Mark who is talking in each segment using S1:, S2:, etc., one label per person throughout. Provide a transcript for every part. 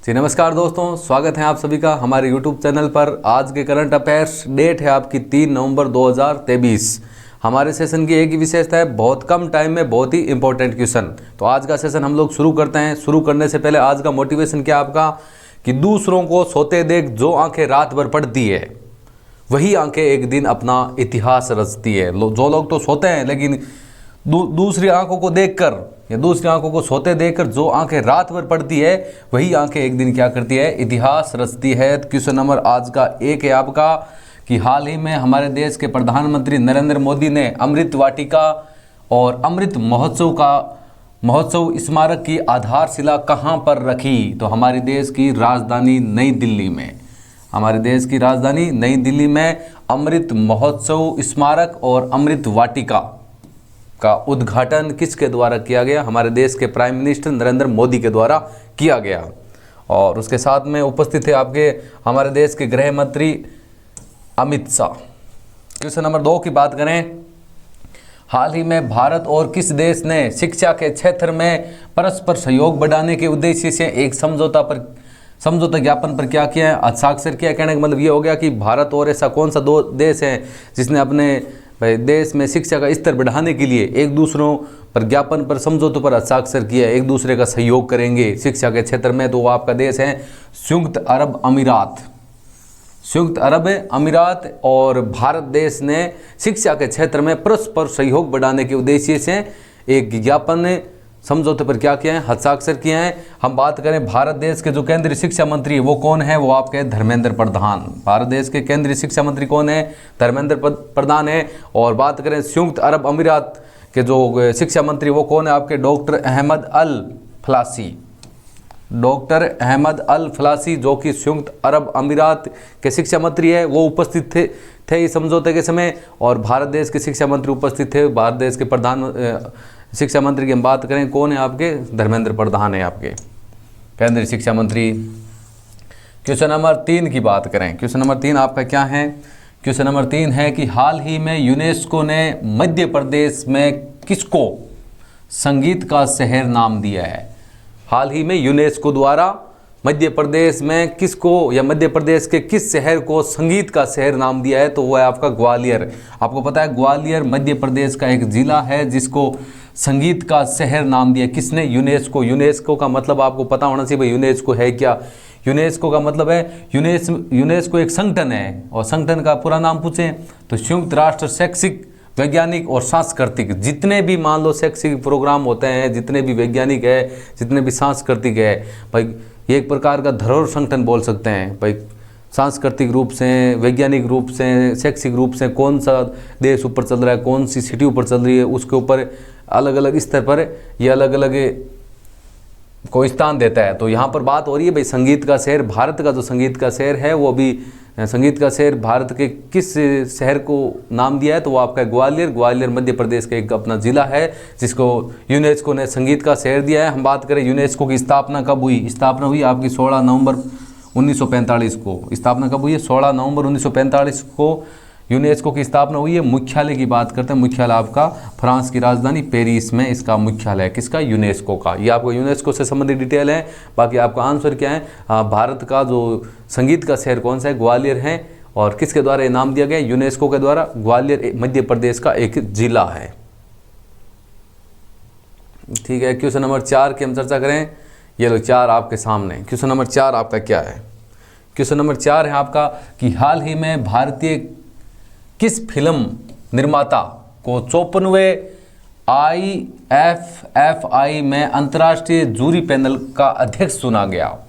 S1: जी नमस्कार दोस्तों, स्वागत है आप सभी का हमारे YouTube चैनल पर। आज के करंट अफेयर्स डेट है आपकी 3 नवंबर 2023। हमारे सेशन की एक ही विशेषता है, बहुत कम टाइम में बहुत ही इंपॉर्टेंट क्वेश्चन। तो आज का सेशन हम लोग शुरू करते हैं। शुरू करने से पहले आज का मोटिवेशन क्या आपका कि दूसरों को सोते देख जो आंखें रात भर पढ़ती है वही आंखें एक दिन अपना इतिहास रचती है। जो लोग तो सोते हैं लेकिन दूसरी आंखों को देखकर या दूसरी आंखों को सोते देखकर जो आंखें रात भर पढ़ती है वही आंखें एक दिन क्या करती है, इतिहास रचती है। क्वेश्चन नंबर आज का 1 है आपका कि हाल ही में हमारे देश के प्रधानमंत्री नरेंद्र मोदी ने अमृत वाटिका और अमृत महोत्सव स्मारक की आधारशिला कहां पर रखी? तो हमारे देश की राजधानी नई दिल्ली में। हमारे देश की राजधानी नई दिल्ली में अमृत महोत्सव स्मारक और अमृत वाटिका का उद्घाटन किसके द्वारा किया गया? हमारे देश के प्राइम मिनिस्टर नरेंद्र मोदी के द्वारा किया गया। और उसके साथ में उपस्थित थे आपके हमारे देश के गृह मंत्री अमित शाह। क्वेश्चन नंबर 2 की बात करें, हाल ही में भारत और किस देश ने शिक्षा के क्षेत्र में परस्पर सहयोग बढ़ाने के उद्देश्य से एक समझौता ज्ञापन पर क्या किया है, हस्ताक्षर किया? कहने का मतलब ये हो गया कि भारत और ऐसा कौन सा 2 देश है जिसने अपने देश में शिक्षा का स्तर बढ़ाने के लिए एक दूसरों पर ज्ञापन पर समझौतों पर हस्ताक्षर किया, एक दूसरे का सहयोग करेंगे शिक्षा के क्षेत्र में। तो वो आपका देश है संयुक्त अरब अमीरात। संयुक्त अरब अमीरात और भारत देश ने शिक्षा के क्षेत्र में परस्पर सहयोग बढ़ाने के उद्देश्य से एक ज्ञापन समझौते पर क्या किया है, हस्ताक्षर किए हैं। हम बात करें भारत देश के जो केंद्रीय शिक्षा मंत्री वो कौन है? वो आपके धर्मेंद्र प्रधान। भारत देश के केंद्रीय शिक्षा मंत्री कौन है? धर्मेंद्र प्रधान है। और बात करें संयुक्त अरब अमीरात के जो शिक्षा मंत्री वो कौन है? आपके डॉक्टर अहमद अल फलासी। डॉक्टर अहमद अल फलासी जो कि संयुक्त अरब अमीरात के शिक्षा मंत्री है, वो उपस्थित थे इस समझौते के समय। और भारत देश के शिक्षा मंत्री उपस्थित थे। भारत देश के प्रधान शिक्षा मंत्री की हम बात करें कौन है? आपके धर्मेंद्र प्रधान है आपके केंद्रीय शिक्षा मंत्री। क्वेश्चन नंबर 3 की बात करें। क्वेश्चन नंबर 3 आपका क्या है? क्वेश्चन नंबर 3 है कि हाल ही में यूनेस्को ने मध्य प्रदेश में किसको संगीत का शहर नाम दिया है? हाल ही में यूनेस्को द्वारा मध्य प्रदेश में किसको या मध्य प्रदेश के किस शहर को संगीत का शहर नाम दिया है? तो वो है आपका ग्वालियर। आपको पता है ग्वालियर मध्य प्रदेश का एक जिला है जिसको संगीत का शहर नाम दिया किसने? यूनेस्को। यूनेस्को का मतलब आपको पता होना चाहिए भाई यूनेस्को है क्या। यूनेस्को का मतलब है यूनेस्को एक संगठन है और संगठन का पूरा नाम पूछें तो संयुक्त राष्ट्र शैक्षिक वैज्ञानिक और सांस्कृतिक। जितने भी मान लो शैक्षिक प्रोग्राम होते हैं, जितने भी वैज्ञानिक है, जितने भी सांस्कृतिक है, भाई ये एक प्रकार का धरोहर संगठन बोल सकते हैं भाई। सांस्कृतिक रूप से, वैज्ञानिक रूप से, शैक्षिक रूप से कौन सा देश ऊपर चल रहा है, कौन सी सिटी ऊपर चल रही है, उसके ऊपर अलग अलग स्तर पर ये अलग अलग को स्थान देता है। तो यहाँ पर बात हो रही है भाई संगीत का शहर। भारत का जो संगीत का शहर है वो अभी संगीत का शहर भारत के किस शहर को नाम दिया है? तो वो आपका ग्वालियर। ग्वालियर मध्य प्रदेश का एक अपना जिला है जिसको यूनेस्को ने संगीत का शहर दिया है। हम बात करें यूनेस्को की स्थापना कब हुई? स्थापना हुई आपकी 16 नवंबर 1945 को। स्थापना कब हुई है? 16 नवंबर 1945 को यूनेस्को की स्थापना हुई है। मुख्यालय की बात करते हैं, मुख्यालय आपका फ्रांस की राजधानी पेरिस में इसका मुख्यालय है। किसका? यूनेस्को का। ये आपको यूनेस्को से संबंधित डिटेल है। बाकी आपका आंसर क्या है? भारत का जो संगीत का शहर कौन सा है? ग्वालियर है। और किसके द्वारा ये नाम दिया गया? यूनेस्को के द्वारा। ग्वालियर मध्य प्रदेश का एक जिला है। ठीक है, क्वेश्चन नंबर 4 की हम चर्चा करें। ये लो 4 आपके सामने। क्वेश्चन नंबर 4 आपका क्या है? क्वेश्चन नंबर 4 है आपका कि हाल ही में भारतीय किस फिल्म निर्माता को 54वें IFFI में अंतर्राष्ट्रीय जूरी पैनल का अध्यक्ष चुना गया?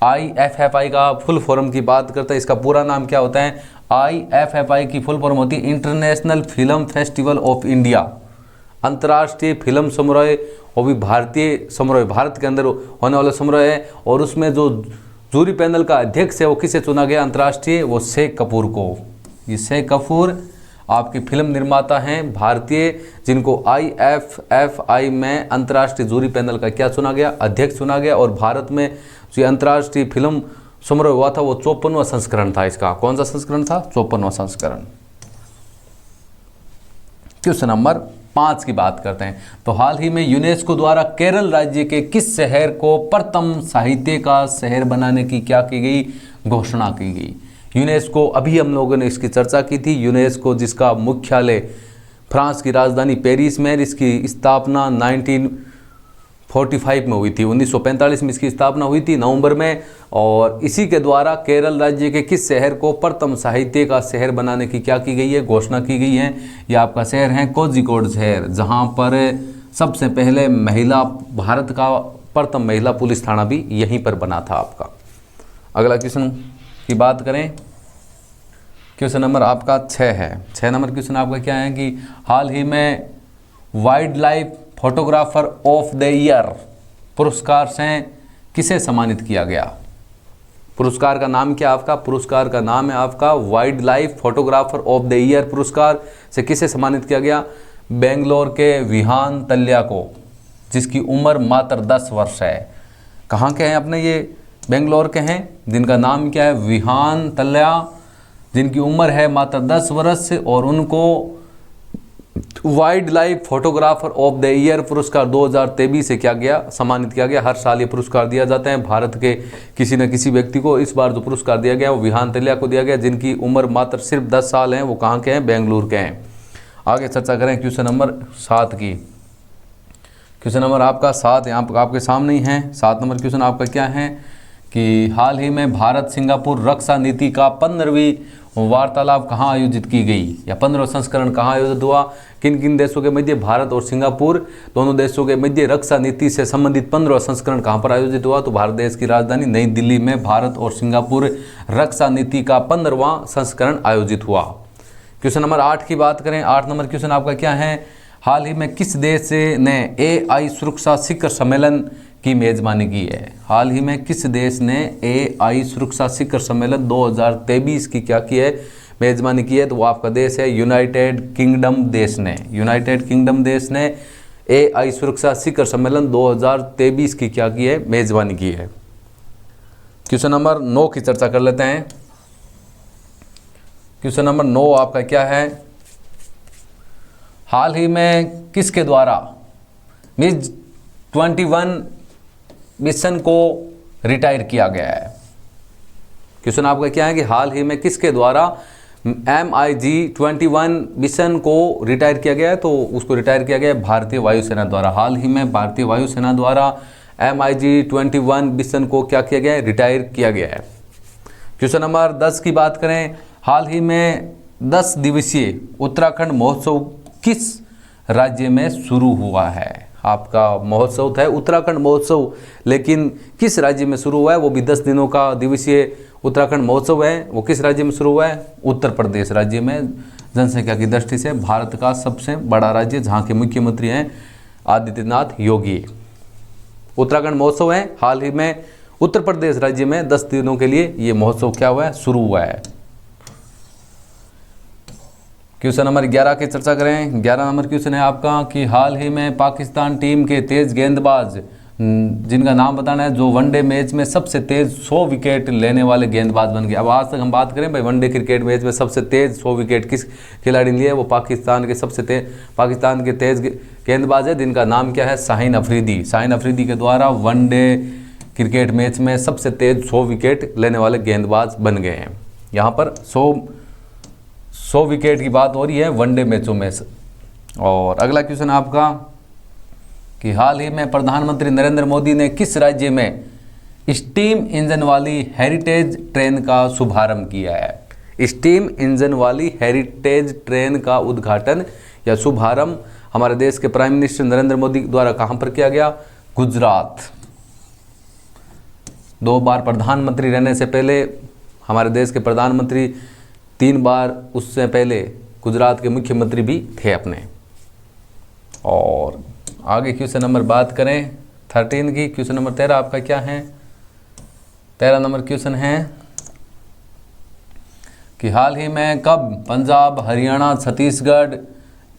S1: IFFI का फुल फॉर्म की बात करते हैं, इसका पूरा नाम क्या होता है? IFFI की फुल फॉर्म होती है international film festival of India. अंतर्राष्ट्रीय फिल्म समारोह, वो भी भारतीय समारोह, भारत के अंदर होने वाला समारोह है। और उसमें जो जूरी पैनल का अध्यक्ष है वो किसे चुना गया अंतर्राष्ट्रीय? वो शेख कपूर को। ये शेख कपूर आपकी फिल्म निर्माता हैं भारतीय, जिनको IFFI में अंतर्राष्ट्रीय जूरी पैनल का क्या चुना गया? अध्यक्ष चुना गया। और भारत में जो अंतर्राष्ट्रीय फिल्म समारोह हुआ था वो 54वां संस्करण था इसका। कौन सा संस्करण था? 54वां संस्करण। क्वेश्चन नंबर 5 की बात करते हैं तो हाल ही में यूनेस्को द्वारा केरल राज्य के किस शहर को प्रथम साहित्य का शहर बनाने की क्या की गई, घोषणा की गई। यूनेस्को, अभी हम लोगों ने इसकी चर्चा की थी। यूनेस्को जिसका मुख्यालय फ्रांस की राजधानी पेरिस में, इसकी स्थापना 1945 में हुई थी, 1945 में इसकी स्थापना हुई थी नवंबर में। और इसी के द्वारा केरल राज्य के किस शहर को प्रथम साहित्य का शहर बनाने की क्या की गई है, घोषणा की गई है। ये आपका शहर है कोझिकोड शहर, जहाँ पर सबसे पहले महिला, भारत का प्रथम महिला पुलिस थाना भी यहीं पर बना था आपका। अगला क्वेश्चन की बात करें, क्वेश्चन नंबर आपका 6 है। 6 नंबर क्वेश्चन आपका क्या है कि हाल ही में wild life photographer of the year पुरस्कार से किसे सम्मानित किया गया। पुरस्कार का नाम क्या आपका, पुरस्कार का नाम है आपका wild life photographer of the year पुरस्कार से किसे सम्मानित किया गया। बेंगलोर के विहान तल्या को, जिसकी उम्र मात्र 10 वर्ष है। कहाँ के हैं अपने ये, बेंगलोर के हैं, जिनका नाम क्या है विहान तल्या, जिनकी उम्र है मात्र 10 वर्ष और उनको wild life photographer of the year पुरस्कार 2023 से क्या गया, सम्मानित किया गया। हर साल ये पुरस्कार दिया जाता है भारत के किसी न किसी व्यक्ति को। इस बार जो पुरस्कार दिया गया वो विहान तल्या को दिया गया, जिनकी उम्र मात्र सिर्फ 10 साल है। वो कहाँ के हैं, बेंगलुरु के हैं। आगे चर्चा करें क्वेश्चन नंबर 7 की। क्वेश्चन नंबर आपका 7 यहाँ पर आपके सामने ही है। 7 नंबर क्वेश्चन आपका क्या है कि हाल ही में भारत सिंगापुर रक्षा नीति का 15वीं वार्तालाप कहाँ आयोजित की गई, या 15वां संस्करण कहाँ आयोजित हुआ। किन किन देशों के मध्य, भारत और सिंगापुर दोनों देशों के मध्य रक्षा नीति से संबंधित 15वां संस्करण कहाँ पर आयोजित हुआ। तो भारत देश की राजधानी नई दिल्ली में भारत और सिंगापुर रक्षा नीति का 15वां संस्करण आयोजित हुआ। क्वेश्चन नंबर 8 की बात करें। 8 नंबर क्वेश्चन आपका क्या है, हाल ही में किस देश ने AI सुरक्षा शिखर सम्मेलन की मेजबानी की है। हाल ही में किस देश ने AI सुरक्षा शिखर सम्मेलन 2023 की क्या की है, मेजबानी की है। तो वो आपका देश है यूनाइटेड किंगडम देश ने। यूनाइटेड किंगडम देश ने AI सुरक्षा शिखर सम्मेलन 2023 की क्या की है, मेजबानी की है। क्वेश्चन नंबर 9 की चर्चा कर लेते हैं। क्वेश्चन नंबर 9 आपका क्या है, हाल ही में किसके द्वारा मिग 21 मिशन को रिटायर किया गया है। क्वेश्चन आपका क्या है कि हाल ही में किसके द्वारा MiG-21 मिशन को रिटायर किया गया है। तो उसको रिटायर किया गया है भारतीय वायुसेना द्वारा। हाल ही में भारतीय वायुसेना द्वारा MiG-21 मिशन को क्या किया गया है, रिटायर किया गया है। क्वेश्चन नंबर 10 की बात करें, हाल ही में 10 दिवसीय उत्तराखंड महोत्सव किस राज्य में शुरू हुआ है। आपका महोत्सव है उत्तराखंड महोत्सव, लेकिन किस राज्य में शुरू हुआ है, वो भी 10 दिनों का दिवसीय उत्तराखंड महोत्सव है। वो किस राज्य में शुरू हुआ है, उत्तर प्रदेश राज्य में। जनसंख्या की दृष्टि से भारत का सबसे बड़ा राज्य, जहाँ के मुख्यमंत्री हैं आदित्यनाथ योगी। उत्तराखंड महोत्सव है, हाल ही में उत्तर प्रदेश राज्य में 10 दिनों के लिए ये महोत्सव क्या हुआ है, शुरू हुआ है। क्वेश्चन नंबर 11 की चर्चा करें। 11 नंबर क्वेश्चन है आपका कि हाल ही में पाकिस्तान टीम के तेज गेंदबाज, जिनका नाम बताना है, जो वनडे मैच में सबसे तेज 100 विकेट लेने वाले गेंदबाज बन गए। अब आज तक हम बात करें भाई वनडे क्रिकेट मैच में सबसे तेज 100 विकेट किस खिलाड़ी ने लिए, वो पाकिस्तान के तेज गेंदबाज है, जिनका नाम क्या है, शाहीन अफरीदी। शाहीन अफरीदी के द्वारा वनडे क्रिकेट मैच में सबसे तेज 100 विकेट लेने वाले गेंदबाज बन गए हैं। यहाँ पर 100 विकेट की बात हो रही है वनडे मैचों में। और अगला क्वेश्चन आपका कि हाल ही में प्रधानमंत्री नरेंद्र मोदी ने किस राज्य में स्टीम इंजन वाली हेरिटेज ट्रेन का शुभारंभ किया है। स्टीम इंजन वाली हेरिटेज ट्रेन का उद्घाटन या शुभारंभ हमारे देश के प्राइम मिनिस्टर नरेंद्र मोदी द्वारा कहाँ पर किया गया, गुजरात। 2 बार प्रधानमंत्री रहने से पहले हमारे देश के प्रधानमंत्री, 3 बार उससे पहले गुजरात के मुख्यमंत्री भी थे अपने। और आगे क्वेश्चन नंबर बात करें 13 की। क्वेश्चन नंबर 13 आपका क्या है, 13 नंबर क्वेश्चन है कि हाल ही में कब पंजाब, हरियाणा, छत्तीसगढ़,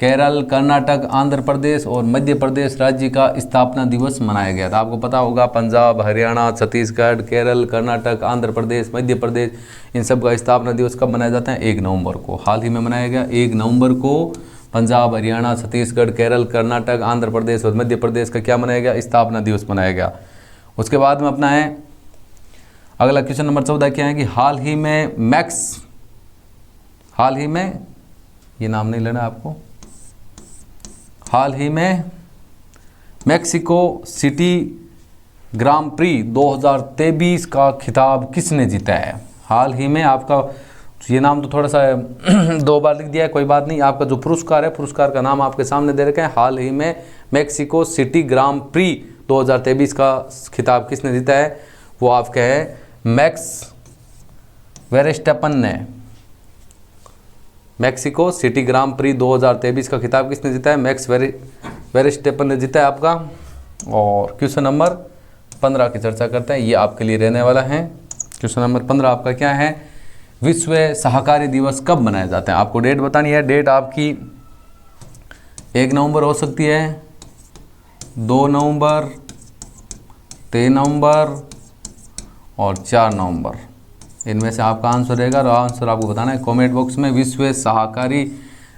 S1: केरल, कर्नाटक, आंध्र प्रदेश और मध्य प्रदेश राज्य का स्थापना दिवस मनाया गया था। आपको पता होगा पंजाब, हरियाणा, छत्तीसगढ़, केरल, कर्नाटक, आंध्र प्रदेश, मध्य प्रदेश, इन सब का स्थापना दिवस कब मनाया जाता है, 1 नवंबर को। हाल ही में मनाया गया 1 नवंबर को पंजाब, हरियाणा, छत्तीसगढ़, केरल, कर्नाटक, आंध्र प्रदेश और मध्य प्रदेश का क्या मनाया गया? स्थापना दिवस मनाया गया। उसके बाद में अपना है अगला क्वेश्चन नंबर 14 क्या है कि हाल ही में ये नाम नहीं लेना आपको, हाल ही में मैक्सिको सिटी ग्रां प्री 2023 का खिताब किसने जीता है? हाल ही में, आपका ये नाम तो थोड़ा सा 2 बार लिख दिया है, कोई बात नहीं। आपका जो पुरस्कार है, पुरस्कार का नाम आपके सामने दे रखा है। हाल ही में मैक्सिको सिटी ग्रां प्री 2023 का खिताब किसने जीता है? वो आपका है मैक्स वेरस्टेपन ने। मैक्सिको सिटी ग्रां प्री 2023 का खिताब किसने जीता है? मैक्स वेरस्टेपन ने जीता है आपका। और क्वेश्चन नंबर 15 की चर्चा करते हैं, ये आपके लिए रहने वाला है। क्वेश्चन नंबर 15 आपका क्या है? विश्व सहकारी दिवस कब मनाया जाता है? आपको डेट बतानी है। डेट आपकी 1 नवंबर हो सकती है, 2 नवंबर, 3 नवंबर और 4 नवंबर। इनमें से आपका आंसर रहेगा, और आंसर आपको बताना है कमेंट बॉक्स में। विश्व सहकारी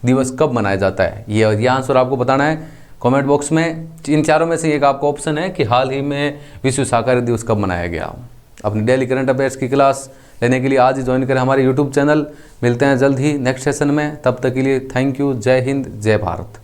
S1: दिवस कब मनाया जाता है, ये आंसर आपको बताना है कमेंट बॉक्स में। इन चारों में से एक आपका ऑप्शन है कि हाल ही में विश्व सहकारी दिवस कब मनाया गया। अपनी डेली करंट अफेयर्स की क्लास लेने के लिए आज ही ज्वाइन करें हमारे यूट्यूब चैनल। मिलते हैं जल्द ही नेक्स्ट सेशन में, तब तक के लिए थैंक यू। जय हिंद, जय भारत।